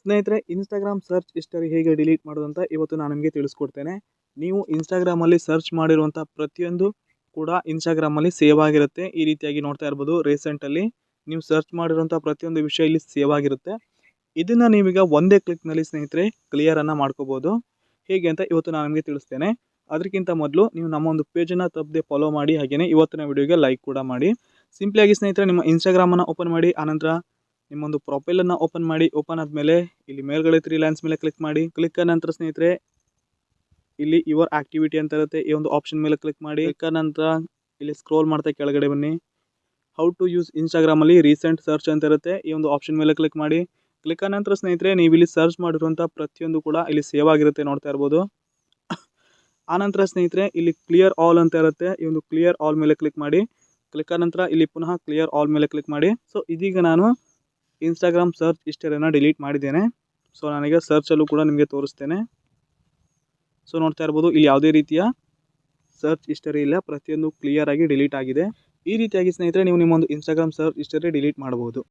ಸ್ನೇಹಿತರೆ, Instagram search history ಹೇಗೆ delete ಮಾಡೋದು ಅಂತ ಇವತ್ತು ನಾನು ನಿಮಗೆ ತಿಳಿಸ್ಕೊಡ್ತೇನೆ. ನೀವು ಇನ್ಸ್ಟಾಗ್ರಾಮಲ್ಲಿ ಸರ್ಚ್ ಮಾಡಿರುವಂಥ ಪ್ರತಿಯೊಂದು ಕೂಡ ಇನ್ಸ್ಟಾಗ್ರಾಮಲ್ಲಿ ಸೇವ್ ಆಗಿರುತ್ತೆ. ಈ ರೀತಿಯಾಗಿ ನೋಡ್ತಾ ಇರ್ಬೋದು. ರೀಸೆಂಟಲ್ಲಿ ನೀವು ಸರ್ಚ್ ಮಾಡಿರುವಂಥ ಪ್ರತಿಯೊಂದು ವಿಷಯ ಇಲ್ಲಿ ಸೇವ್ ಆಗಿರುತ್ತೆ. ಇದನ್ನು ನೀವೀಗ ಒಂದೇ ಕ್ಲಿಕ್ನಲ್ಲಿ ಸ್ನೇಹಿತರೆ ಕ್ಲಿಯರನ್ನು ಮಾಡ್ಕೋಬೋದು. ಹೇಗೆ ಅಂತ ಇವತ್ತು ನಾನು ನಿಮಗೆ ತಿಳಿಸ್ತೇನೆ. ಅದಕ್ಕಿಂತ ಮೊದಲು ನೀವು ನಮ್ಮ ಒಂದು ಪೇಜನ್ನು ತಪ್ಪದೆ ಫಾಲೋ ಮಾಡಿ, ಹಾಗೆಯೇ ಇವತ್ತಿನ ವಿಡಿಯೋಗೆ ಲೈಕ್ ಕೂಡ ಮಾಡಿ. ಸಿಂಪ್ಲಿಯಾಗಿ ಸ್ನೇಹಿತರೆ ನಿಮ್ಮ ಇನ್ಸ್ಟಾಗ್ರಾಮನ್ನು ಓಪನ್ ಮಾಡಿ, ಆನಂತರ ನಿಮ್ಮೊಂದು ಪ್ರೊಫೈಲನ್ನು ಓಪನ್ ಮಾಡಿ. ಓಪನ್ ಆದಮೇಲೆ ಇಲ್ಲಿ ಮೇಲ್ಗಡೆ 3 ಲೈನ್ಸ್ ಮೇಲೆ ಕ್ಲಿಕ್ ಮಾಡಿ. ಕ್ಲಿಕ್ ಆದ ನಂತರ ಸ್ನೇಹಿತರೆ ಇಲ್ಲಿ ಯುವರ್ ಆಕ್ಟಿವಿಟಿ ಅಂತ ಇರುತ್ತೆ, ಈ ಒಂದು ಆಪ್ಷನ್ ಮೇಲೆ ಕ್ಲಿಕ್ ಮಾಡಿ. ಕ್ಲಿಕ್ ಆದ ನಂತರ ಇಲ್ಲಿ ಸ್ಕ್ರೋಲ್ ಮಾಡ್ತಾ ಕೆಳಗಡೆ ಬನ್ನಿ. ಹೌ ಟು ಯೂಸ್ ಇನ್ಸ್ಟಾಗ್ರಾಮಲ್ಲಿ ರೀಸೆಂಟ್ ಸರ್ಚ್ ಅಂತ ಇರುತ್ತೆ, ಈ ಒಂದು ಆಪ್ಷನ್ ಮೇಲೆ ಕ್ಲಿಕ್ ಮಾಡಿ. ಕ್ಲಿಕ್ ಆದ ನಂತರ ಸ್ನೇಹಿತರೆ ನೀವು ಇಲ್ಲಿ ಸರ್ಚ್ ಮಾಡಿರುವಂಥ ಪ್ರತಿಯೊಂದು ಕೂಡ ಇಲ್ಲಿ ಸೇವ್ ಆಗಿರುತ್ತೆ, ನೋಡ್ತಾ ಇರ್ಬೋದು. ಆನಂತರ ಸ್ನೇಹಿತರೆ ಇಲ್ಲಿ ಕ್ಲಿಯರ್ ಆಲ್ ಅಂತ ಇರುತ್ತೆ, ಈ ಒಂದು ಕ್ಲಿಯರ್ ಆಲ್ ಮೇಲೆ ಕ್ಲಿಕ್ ಮಾಡಿ. ಕ್ಲಿಕ್ ಆದ ನಂತರ ಇಲ್ಲಿ ಪುನಃ ಕ್ಲಿಯರ್ ಆಲ್ ಮೇಲೆ ಕ್ಲಿಕ್ ಮಾಡಿ. ಸೊ ಇದೀಗ ನಾನು ಇನ್ಸ್ಟಾಗ್ರಾಮ್ ಸರ್ಚ್ ಹಿಸ್ಟರಿಯನ್ನು ಡಿಲೀಟ್ ಮಾಡಿದ್ದೇನೆ. ಸೊ ನನಗೆ ಸರ್ಚಲ್ಲೂ ಕೂಡ ನಿಮಗೆ ತೋರಿಸ್ತೇನೆ. ಸೊ ನೋಡ್ತಾ ಇರ್ಬೋದು, ಇಲ್ಲಿ ಯಾವುದೇ ರೀತಿಯ ಸರ್ಚ್ ಹಿಸ್ಟರಿ ಇಲ್ಲ, ಪ್ರತಿಯೊಂದು ಕ್ಲಿಯರ್ ಆಗಿ ಡಿಲೀಟ್ ಆಗಿದೆ. ಈ ರೀತಿಯಾಗಿ ಸ್ನೇಹಿತರೆ ನೀವು ನಿಮ್ಮೊಂದು ಇನ್ಸ್ಟಾಗ್ರಾಮ್ ಸರ್ಚ್ ಹಿಸ್ಟರಿ ಡಿಲೀಟ್ ಮಾಡಬಹುದು.